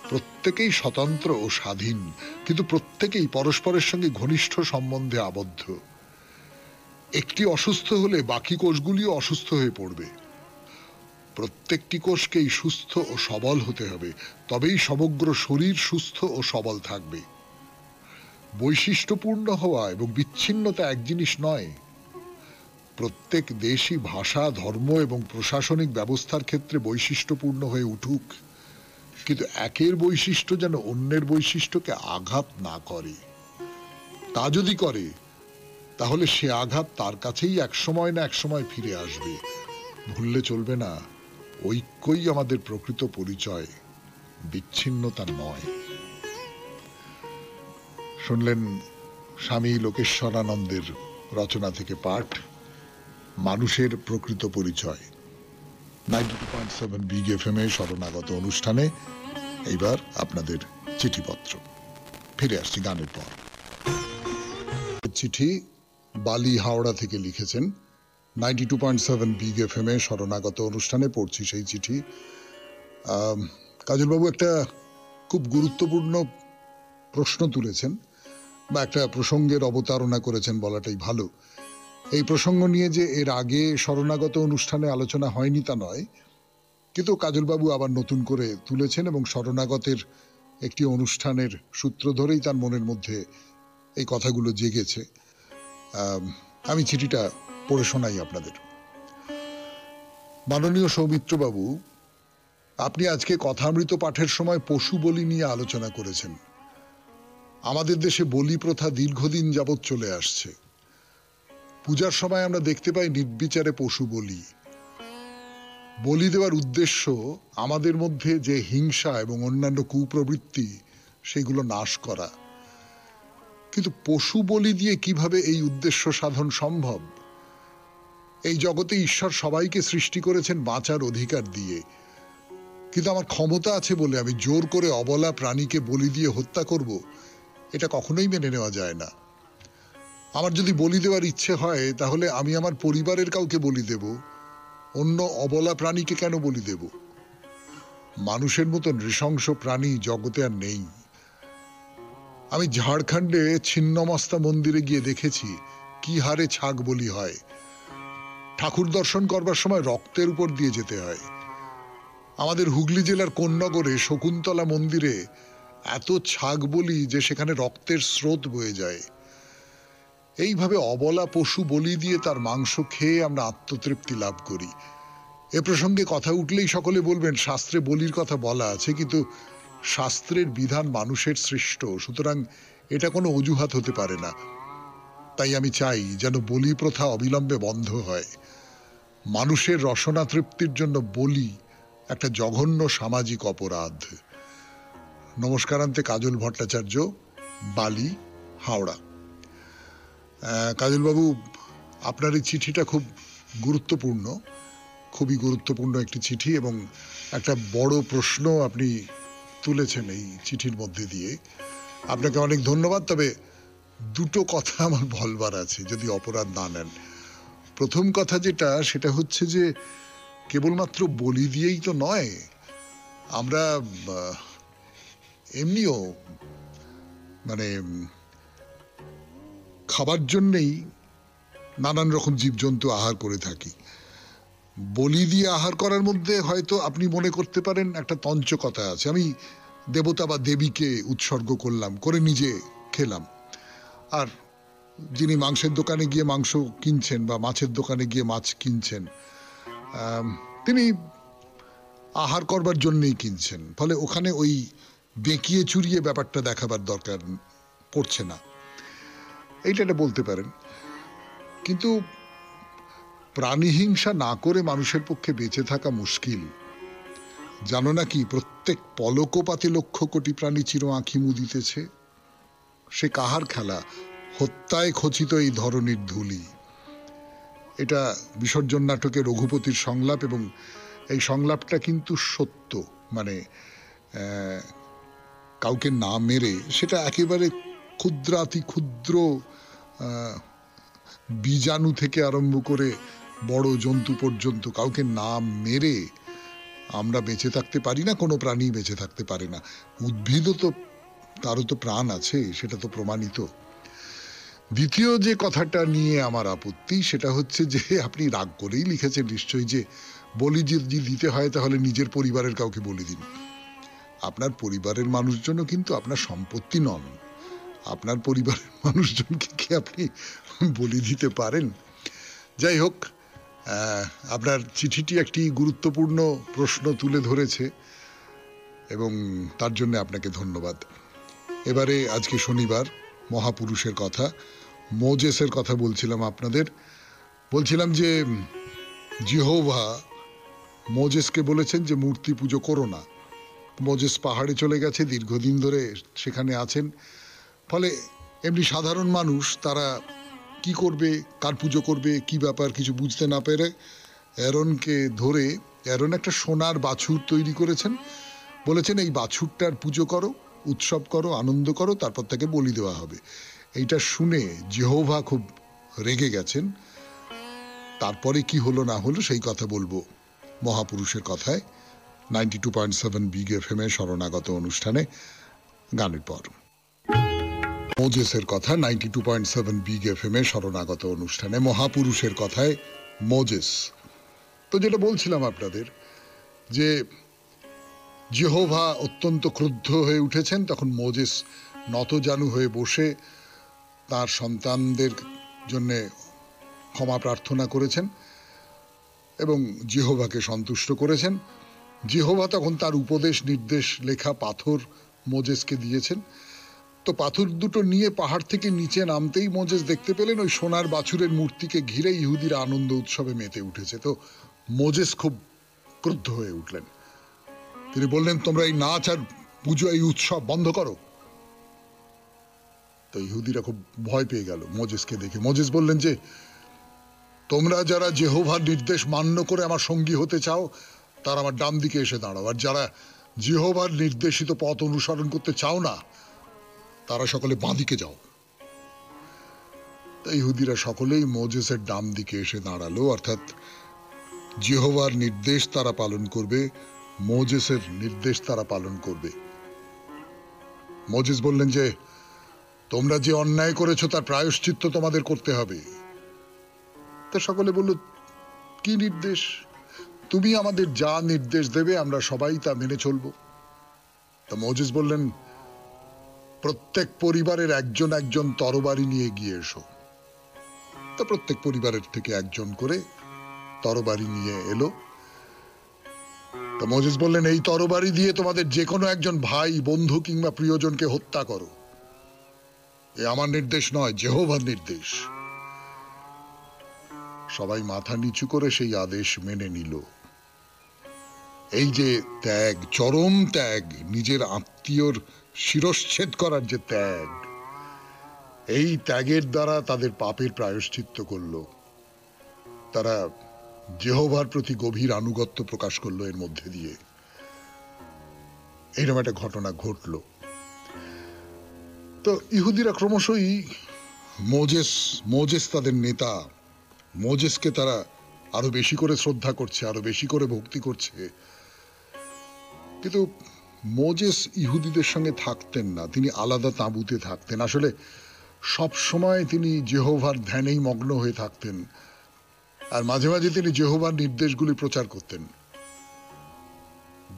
প্রত্যেকেই স্বতন্ত্র ও স্বাধীন, কিন্তু প্রত্যেকেই পরস্পরের সঙ্গে ঘনিষ্ঠ সম্বন্ধে আবদ্ধ। একটি অসুস্থ হলে বাকি কোষগুলিও অসুস্থ হয়ে পড়বে। প্রত্যেকটি কোষকেই সুস্থ ও সবল হতে হবে, তবেই সমগ্র শরীর সুস্থ ও সবল থাকবে। বৈশিষ্ট্যপূর্ণ হওয়া এবং বিচ্ছিন্নতা এক জিনিস নয়। প্রত্যেক দেশই ভাষা, ধর্ম এবং প্রশাসনিক ব্যবস্থার ক্ষেত্রে বৈশিষ্ট্যপূর্ণ হয়ে উঠুক, কিন্তু একের বৈশিষ্ট্য যেন অন্যের বৈশিষ্ট্যকে আঘাত না করে। তা যদি করে, তাহলে সে আঘাত তার কাছেই একসময় না একসময় ফিরে আসবে। ভুললে চলবে না, ঐক্যই আমাদের প্রকৃত পরিচয়, বিচ্ছিন্নতা নয়। শুনলেন স্বামী লোকেশ্বরানন্দের রচনা থেকে পাঠ, মানুষের প্রকৃত পরিচয়। 92.7 বিগ এফএম এ শরণাগত অনুষ্ঠানে এইবার আপনাদের চিঠিপত্র। ফিরে আসছি গানের পর। চিঠি বালি হাওড়া থেকে লিখেছেন। 92.7 বিগ এফএম এ শরণাগত অনুষ্ঠানে পড়ছি সেই চিঠি। কাজলবাবু একটা খুব গুরুত্বপূর্ণ প্রশ্ন তুলেছেন, বা একটা প্রসঙ্গের অবতারণা করেছেন বলাটাই ভালো। এই প্রসঙ্গ নিয়ে যে এর আগে শরণাগত অনুষ্ঠানে আলোচনা হয়নি তা নয়, কিন্তু কাজলবাবু আবার নতুন করে তুলেছেন এবং শরণাগতের একটি অনুষ্ঠানের সূত্র ধরেই তার মনের মধ্যে এই কথাগুলো জেগেছে। আমি চিঠিটা পড়ে শোনাই আপনাদের। মাননীয় সৌমিত্রবাবু, আপনি আজকে কথামৃত পাঠের সময় পশু বলি নিয়ে আলোচনা করেছেন। আমাদের দেশে বলি প্রথা দীর্ঘদিন যাবৎ চলে আসছে। পূজার সময় আমরা দেখতে পাই নির্বিচারে পশু বলি। বলি দেওয়ার উদ্দেশ্য আমাদের মধ্যে যে হিংসা এবং অন্যান্য কুপ্রবৃত্তি, সেগুলো নাশ করা। কিন্তু পশু বলি দিয়ে কিভাবে এই উদ্দেশ্য সাধন সম্ভব? এই জগতে ঈশ্বর সবাইকে সৃষ্টি করেছেন বাঁচার অধিকার দিয়ে, কিন্তু আমার ক্ষমতা আছে বলে আমি জোর করে অবলা প্রাণীকে বলি দিয়ে হত্যা করব, এটা কখনোই মেনে নেওয়া যায় না। আমার যদি বলি দেওয়ার ইচ্ছে হয়, তাহলে আমি আমার পরিবারের কাউকে বলি দেব, অন্য অবলা প্রাণীকে কেন বলি দেব? মানুষের মতো নৃশংস প্রাণী জগতে আর নেই। আমি ঝাড়খণ্ডে ছিন্নমস্তা মন্দিরে গিয়ে দেখেছি কি হারে ছাগ বলি হয়। ঠাকুর দর্শন করবার সময় রক্তের উপর দিয়ে যেতে হয়। আমাদের হুগলি জেলার কোন্নগরে শকুন্তলা মন্দিরে এত ছাগ বলি যে সেখানে রক্তের স্রোত বয়ে যায়। এইভাবে অবলা পশু বলি দিয়ে তার মাংস খেয়ে আমরা আত্মতৃপ্তি লাভ করি। এ প্রসঙ্গে কথা উঠলেই সকলে বলবেন শাস্ত্রে বলির কথা বলা আছে, কিন্তু শাস্ত্রের বিধান মানুষের সৃষ্ট, সুতরাং এটা কোনো অজুহাত হতে পারে না। তাই আমি চাই যেন বলি প্রথা অবিলম্বে বন্ধ হয়। মানুষের রসনা তৃপ্তির জন্য বলি একটা জঘন্য সামাজিক অপরাধ। নমস্কারান্তে কাজল ভট্টাচার্য, বালি, হাওড়া। কাজলবাবু, আপনার এই চিঠিটা খুব গুরুত্বপূর্ণ, খুবই গুরুত্বপূর্ণ একটি চিঠি, এবং একটা বড় প্রশ্ন আপনি তুলেছেন এই চিঠির মধ্যে দিয়ে। আপনাকে অনেক ধন্যবাদ। তবে দুটো কথা আমার বলবার আছে, যদি অপরাধ না নেন। প্রথম কথা যেটা, সেটা হচ্ছে যে কেবলমাত্র বলি দিয়েই তো নয়, আমরা এমনিও মানে খাবার জন্যেই নানান রকম জীবজন্তু আহার করে থাকি। বলি দিয়ে আহার করার মধ্যে হয়তো আপনি মনে করতে পারেন একটা তঞ্চকতা আছে। আমি দেবতা বা দেবীকে উৎসর্গ করলাম, করে নিজে খেলাম। আর যিনি মাংসের দোকানে গিয়ে মাংস কিনছেন বা মাছের দোকানে গিয়ে মাছ কিনছেন, তিনি আহার করবার জন্যই কিনছেন, ফলে ওখানে ওই বেঁকিয়ে চুরিয়ে ব্যাপারটা দেখাবার দরকার পড়ছে না, এইটা বলতে পারেন। কিন্তু প্রাণীহিংসা না করে মানুষের পক্ষে বেঁচে থাকা মুশকিল। জানো না কি, প্রত্যেক পলকপাতে লক্ষ কোটি প্রাণী চির আঁখি মুদিতেছে। সে কাহার খেলা? হত্যায় খচিত এই ধরনের ধুলি। এটা বিসর্জন নাটকে রঘুপতির সংলাপ, এবং এই সংলাপটা কিন্তু সত্য। মানে কাউকে না মেরে, সেটা একেবারে ক্ষুদ্রাতি ক্ষুদ্র বীজাণু থেকে আরম্ভ করে বড় জন্তু পর্যন্ত কাউকে না মেরে আমরা বেঁচে থাকতে পারি না, কোনো প্রাণী বেঁচে থাকতে পারে না। উদ্ভিদও তো, তারও তো প্রাণ আছে, সেটা তো প্রমাণিত। দ্বিতীয় যে কথাটা নিয়ে আমার আপত্তি, সেটা হচ্ছে যে আপনি রাগ করেই লিখেছেন নিশ্চয়ই যে বলি যদি দিতে হয় তাহলে নিজের পরিবারের কাউকে বলে দিন। আপনার পরিবারের মানুষজনও কিন্তু আপনার সম্পত্তি নন। আপনার পরিবারের মানুষজনকে কি আপনি বলি দিতে পারেন? যাই হোক, আপনার চিঠিটি একটি গুরুত্বপূর্ণ প্রশ্ন তুলে ধরেছে এবং তার জন্য আপনাকে ধন্যবাদ। এবারে আজকে শনিবার, মহাপুরুষের কথা, মোজেসের কথা বলছিলাম আপনাদের। বলছিলাম যে জিহোভা মোজেসকে বলেছেন যে মূর্তি পুজো করো না। মোজেস পাহাড়ে চলে গেছে, দীর্ঘদিন ধরে সেখানে আছেন। ফলে এমনি সাধারণ মানুষ তারা কি করবে, কার পুজো করবে, কি ব্যাপার কিছু বুঝতে না পেরে অ্যারনকে ধরে, অ্যারন একটা সোনার বাছুর তৈরি করেছেন, বলেছেন এই বাছুরটার পুজো করো, উৎসব করো, আনন্দ করো, তারপর তাকে বলি দেওয়া হবে। এইটা শুনে জিহোভা খুব রেগে গেছেন। তারপরে কি হলো না হলো সেই কথা বলবো মহাপুরুষের কথায় 92.7 বিগ এফএম এ শরণাগত অনুষ্ঠানে গানের পর। মোজেসের কথা 92.7 বিগ এফএম এ শরণাগত অনুষ্ঠানে মহাপুরুষের কথায় মোজেস। তো যেটা বলছিলাম আপনাদের, যে জিহোভা অত্যন্ত ক্রুদ্ধ হয়ে উঠেছেন, তখন মোজেস নতজানু হয়ে বসে তার সন্তানদের জন্য ক্ষমা প্রার্থনা করেছেন এবং জিহোভাকে সন্তুষ্ট করেছেন। জিহোভা তখন তার উপদেশ নির্দেশ লেখা পাথর মোজেসকে দিয়েছেন। তো পাথর দুটো নিয়ে পাহাড় থেকে নিচে নামতেই মোজেস দেখতে পেলেন ওই সোনার বাছুরের মূর্তিকে ঘিরে ইহুদিরা আনন্দ উৎসবে মেতে উঠেছে। তো মোজেস খুব ক্রুদ্ধ হয়ে উঠলেন। তিনি বললেন, তোমরা এই নাচ আর পুজো, এই উৎসব বন্ধ করো। তো ইহুদিরা খুব ভয় পেয়ে গেল মোজেসকে দেখে। মোজেস বললেন যে তোমরা যারা জিহোভার নির্দেশ মান্য করে আমার সঙ্গী হতে চাও তারা আমার ডান দিকে এসে দাঁড়াও, আর যারা জিহোভার নির্দেশিত পথ অনুসরণ করতে চাও না তারা সকলে বাঁ দিকে যাও। তাই ইহুদিরা সকলেই মোজেসের ডান দিকে এসে দাঁড়ালো, অর্থাৎ জিহোভার নির্দেশ তারা পালন করবে, মোজেসের নির্দেশ তারা পালন করবে। মোজেস বললেন যে তোমরা যে অন্যায় করেছো তার প্রায়শ্চিত্ত তোমাদের করতে হবে। তা সকলে বলল, কি নির্দেশ? তুমি আমাদের যা নির্দেশ দেবে আমরা সবাই তা মেনে চলবো। তা মোজেস বললেন, প্রত্যেক পরিবারের একজন একজন তরবারি নিয়ে গিয়ে এসো। তা প্রত্যেক পরিবারের থেকে একজন করে তরবারি নিয়ে এলো। তা মোজেস বললেন, এই তরবারি দিয়ে তোমাদের যে কোনো একজন ভাই, বন্ধু কিংবা প্রিয়জনকে হত্যা করো। এ আমার নির্দেশ নয়, জিহোভার নির্দেশ। সবাই মাথা নিচু করে সেই আদেশ মেনে নিল। এই যে ত্যাগ, চরম ত্যাগ, নিজের আত্মীয়র শিরশ্ছেদ করার যে ত্যাগ, এই ত্যাগের দ্বারা তাদের পাপের প্রায়শ্চিত্ত করল। তারা জিহোভার প্রতি গভীর আনুগত্য প্রকাশ করলো এর মধ্যে দিয়ে। এইরকম একটা ঘটনা ঘটল। তো ইহুদিরা ক্রমশই মোজেস তাদের নেতা, মোজেসকে তারা আরো বেশি করে শ্রদ্ধা করছে, আরো বেশি করে ভক্তি করছে। কিন্তু মোজেস ইহুদিদের সঙ্গে থাকতেন না, তিনি আলাদা তাঁবুতে থাকতেন। আসলে সব সময় তিনি জিহোভার ধ্যানেই মগ্ন হয়ে থাকতেন, আর মাঝে মাঝে তিনি জিহোভার নির্দেশগুলি প্রচার করতেন।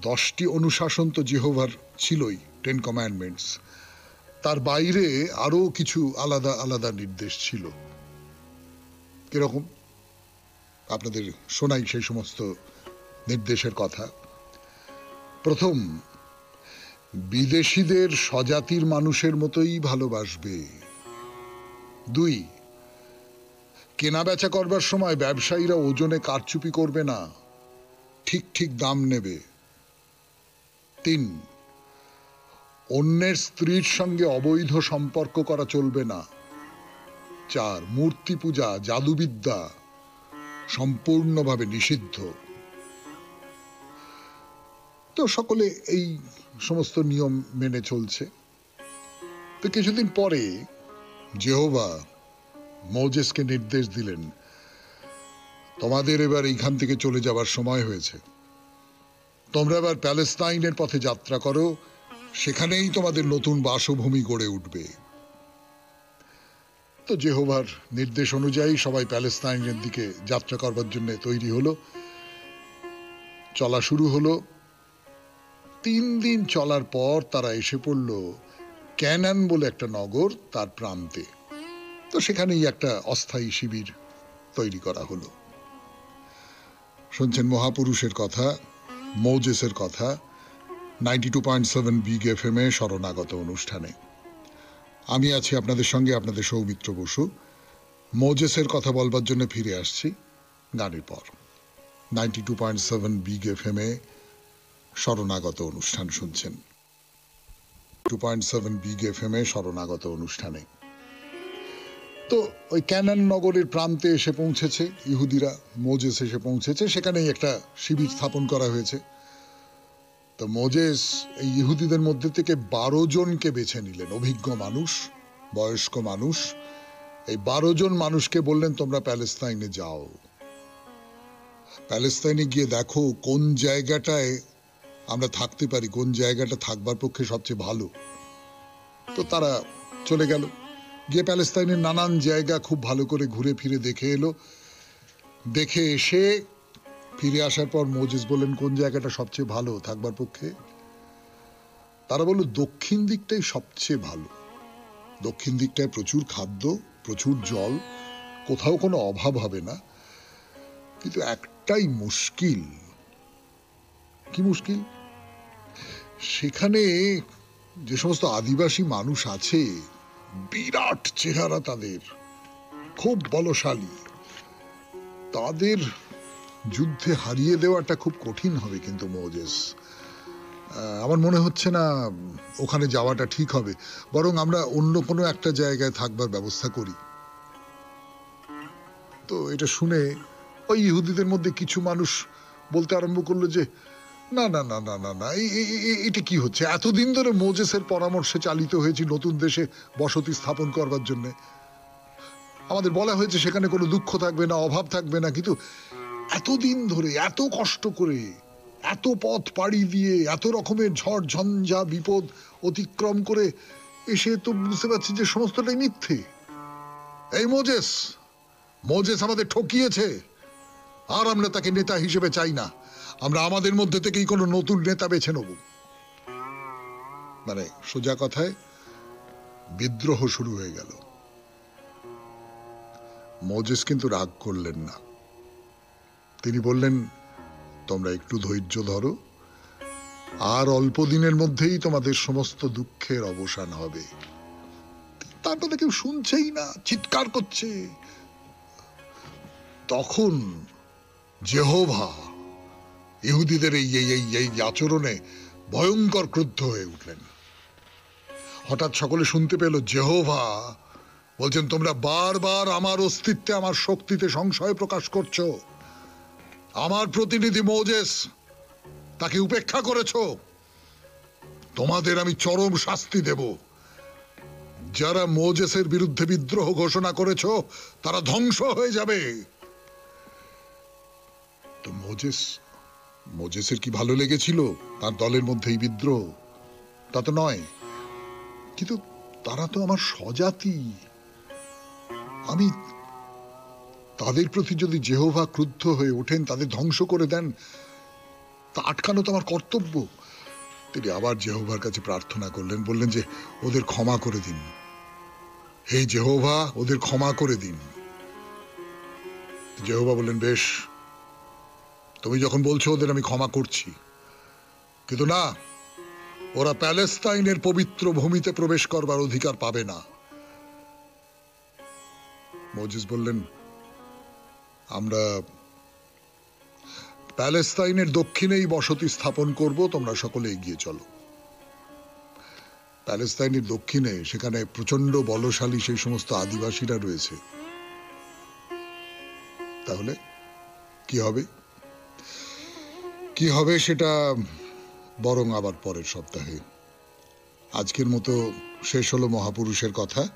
10টি অনুশাসন তো জিহোভার ছিলই, 10 কমান্ডমেন্টস। তার বাইরে আরো কিছু আলাদা আলাদা নির্দেশ ছিল। কিরকম? আপনাদের শোনাই সেই সমস্ত নির্দেশের কথা। প্রথম, বিদেশিদের স্বজাতির মানুষের মতোই ভালোবাসবে। 2, কেনা বেচা করবার সময় ব্যবসায়ীরা ওজনে কারচুপি করবে না, ঠিক ঠিক দাম নেবে। 3, অন্যের স্ত্রীর সঙ্গে অবৈধ সম্পর্ক করা চলবে না। 4, মূর্তি পূজা, জাদুবিদ্যা সম্পূর্ণভাবে নিষিদ্ধ। তো সকলে এই সমস্ত নিয়ম মেনে চলছে। তো কিছুদিন পরে যেহোভা মোজেসকে নির্দেশ দিলেন, তোমাদের এবার এইখান থেকে চলে যাবার সময় হয়েছে। তোমরা এবার প্যালেস্তাইনের পথে যাত্রা করো, সেখানেই তোমাদের নতুন বাসভূমি গড়ে উঠবে। তো যেহোভার নির্দেশ অনুযায়ী সবাই প্যালেস্তাইনের দিকে যাত্রা করবার জন্য তৈরি হলো। চলা শুরু হলো। 3 দিন চলার পর তারা এসে পড়ল ক্যানান বলে একটা নগর, তার প্রান্তে। তো সেখানেই একটা অস্থায়ী শিবির তৈরি করা হলো। শুনছেন মহাপুরুষের কথা, মোজেসের কথা, 92.7 বিগ এফএম এ শরণাগত অনুষ্ঠানে। আমি আছি আপনাদের সঙ্গে, আপনাদের সৌমিত্র বসু। মোজেসের কথা বলবার জন্য ফিরে আসছি গানের পর। 92.7 বিগ এফএম এ শরণাগত অনুষ্ঠান শুনছেন। 2.7 বিগ এফএম এ শরণাগত অনুষ্ঠানে। তো ওই ক্যানান নগরের প্রান্তে এসে পৌঁছেছে ইহুদিরা, মোজেস এসে পৌঁছেছে, সেখানেই একটা শিবির স্থাপন করা হয়েছে। তো মোজেস এই ইহুদিদের মধ্যে থেকে 12 জনকে বেছে নিলেন, অভিজ্ঞ মানুষ, বয়স্ক মানুষ। এই 12 জন মানুষকে বললেন, তোমরা প্যালেস্তাইনে যাও, প্যালেস্তাইনে গিয়ে দেখো কোন জায়গাটায় আমরা থাকতে পারি, কোন জায়গাটা থাকবার পক্ষে সবচেয়ে ভালো। তো তারা চলে গেল, গিয়ে প্যালেস্তাইনের নানান জায়গা খুব ভালো করে ঘুরে ফিরে দেখে এলো। দেখে এসে ফিরে আসার পর মোজেস বললেন, কোন জায়গাটা সবচেয়ে ভালো থাকবার পক্ষে? তারা বলল, দক্ষিণ দিকটাই সবচেয়ে ভালো। দক্ষিণ দিকটায় প্রচুর খাদ্য, প্রচুর জল, কোথাও কোনো অভাব হবে না। কিন্তু একটাই মুশকিল। কি মুশকিল? সেখানে যে সমস্ত আদিবাসী মানুষ আছে, বিরাট চেহারা তাদের, খুব বলশালী, তাদের যুদ্ধে হারিয়ে দেওয়াটা খুব কঠিন হবে। কিন্তু মোজেস, আমার মনে হচ্ছে না ওখানে যাওয়াটা ঠিক হবে, বরং আমরা অন্য কোনো একটা জায়গায় থাকবার ব্যবস্থা করি। তো এটা শুনে ওই ইহুদিদের মধ্যে কিছু মানুষ বলতে আরম্ভ করলো যে, না না না না না না, এটা কি হচ্ছে? এতদিন ধরে মোজেসের পরামর্শে চালিত হয়েছি নতুন দেশে বসতি স্থাপন করবার জন্য। আমাদের বলা হয়েছে সেখানে কোনো দুঃখ থাকবে না, অভাব থাকবে না, কিন্তু এতদিন ধরে এত কষ্ট করে, এত পথ পাড়ি দিয়ে, এত রকমের ঝড় ঝঞ্ঝা বিপদ অতিক্রম করে এসে তো বুঝতে পারছি যে সমস্তটাই মিথ্যে। এই মোজেস, মোজেস আমাদের ঠকিয়েছে, আর আমরা তাকে নেতা হিসেবে চাই না। আমরা আমাদের মধ্যে থেকেই কোনো নতুন নেতা বেছে নেব। মানে সোজা কথায় বিদ্রোহ শুরু হয়ে গেল। মোজেস কিন্তু রাগ করলেন না। তিনি বললেন, তোমরা একটু ধৈর্য ধরো, আর অল্প দিনের মধ্যেই তোমাদের সমস্ত দুঃখের অবসান হবে। তার কথা কেউ শুনছেই না, চিৎকার করছে। তখন যেহোভা ইহুদিদের এই আচরণে ভয়ঙ্কর ক্রুদ্ধ হয়ে উঠলেন। হঠাৎ সকলে শুনতে পেল যেহোভা বলছেন, তোমরা বারবার আমার অস্তিত্বে, আমার শক্তিতে সংশয় প্রকাশ করছো। আমার প্রতিনিধি মোজেস, তাকে উপেক্ষা করেছো। তোমাদের আমি চরম শাস্তি দেব। যারা মোজেসের বিরুদ্ধে বিদ্রোহ ঘোষণা করেছো তারা ধ্বংস হয়ে যাবে। তো মোজেসের কি ভালো লেগেছিল তার দলের মধ্যে এই বিদ্রোহ? তা তো নয়। কিন্তু তারা তো আমার স্বজাতি। আমি তাদের প্রতি যদি যেহোভা ক্রুদ্ধ হয়ে ওঠেন, তাদের ধ্বংস করে দেন, তা আটকানো তো আমার কর্তব্য। তিনি আবার যেহোভার কাছে প্রার্থনা করলেন, বললেন যে ওদের ক্ষমা করে দিন, হে যেহোভা, ওদের ক্ষমা করে দিন। যেহোভা বললেন, বেশ, তুমি যখন বলছো ওদের আমি ক্ষমা করছি, কিন্তু না, ওরা প্যালেস্তাইনের পবিত্র ভূমিতে প্রবেশ করবার অধিকার পাবে না। মোজেস বললেন, আমরা প্যালেস্তাইনের দক্ষিণেই বসতি স্থাপন করব, তোমরা সকলে এগিয়ে চলো। প্যালেস্তাইনের দক্ষিণে সেখানে প্রচন্ড বলশালী সেই সমস্ত আদিবাসীরা রয়েছে। তাহলে কি হবে? কি হবে সেটা বরং আবার পরের সপ্তাহে। আজকের মতো শেষ হলো মহাপুরুষের কথা।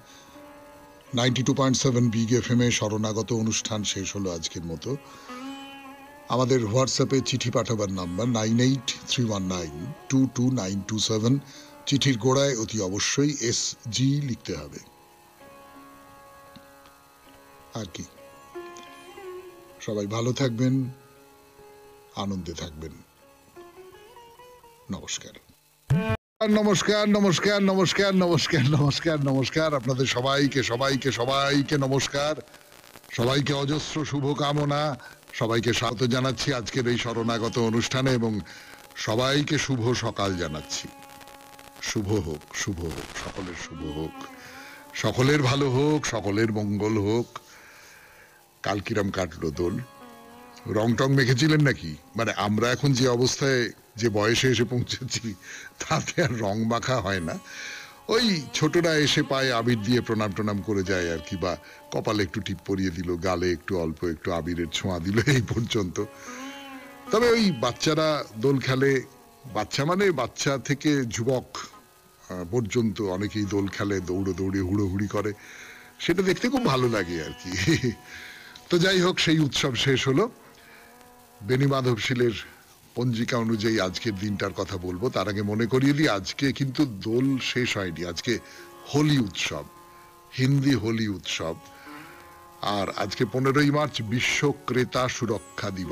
92.7 বিগ এফএম এ শরণাগত অনুষ্ঠান শেষ হলো আজকের মতো। আমাদের হোয়াটসঅ্যাপে চিঠি পাঠাবার নাম্বার 9831922927। চিঠির গোড়ায় অতি অবশ্যই SG লিখতে হবে। আর কি, সবাই ভালো থাকবেন, আনন্দে থাকবেন। নমস্কার নমস্কার নমস্কার নমস্কার নমস্কার নমস্কার নমস্কার। আপনাদের সবাইকে সবাইকে সবাইকে নমস্কার, সবাইকে অজস্র শুভকামনা, সবাইকে স্বাগত জানাচ্ছি আজকের এই শরণাগত অনুষ্ঠানে এবং সবাইকে শুভ সকাল জানাচ্ছি। শুভ হোক, শুভ হোক, সকলের শুভ হোক, সকলের ভালো হোক, সকলের মঙ্গল হোক। কাল কিরম কাটলো দোল? রং টং মেখেছিলেন নাকি? মানে আমরা এখন যে অবস্থায়, যে বয়সে এসে পৌঁছেছি, তাতে আর রং মাখা হয় না। ওই ছোটরা এসে পায়ে আবির দিয়ে প্রণাম টনাম করে যায় আর কি, বা কপালে একটু টিপ পরিয়ে দিল, গালে একটু অল্প একটু আবিরের ছোঁয়া দিল, এই পর্যন্ত। তবে ওই বাচ্চারা দোল খেলে, বাচ্চা মানে বাচ্চা থেকে যুবক পর্যন্ত অনেকেই দোল খেলে, দৌড়ে হুড়োহুড়ি করে, সেটা দেখতে খুব ভালো লাগে আর কি। তো যাই হোক, সেই উৎসব শেষ হলো। বেণী মাধবশীলের পঞ্জিকা অনুযায়ী আজকের দিনটার কথা বলবো। তার আগে মনে করিয়ে দিই, আজকে কিন্তু দোল শেষ হয়নি, আজকে হোলি উৎসব, হিন্দি হোলি উৎসব। আর আজকে 15ই মার্চ বিশ্ব ক্রেতা সুরক্ষা দিবস।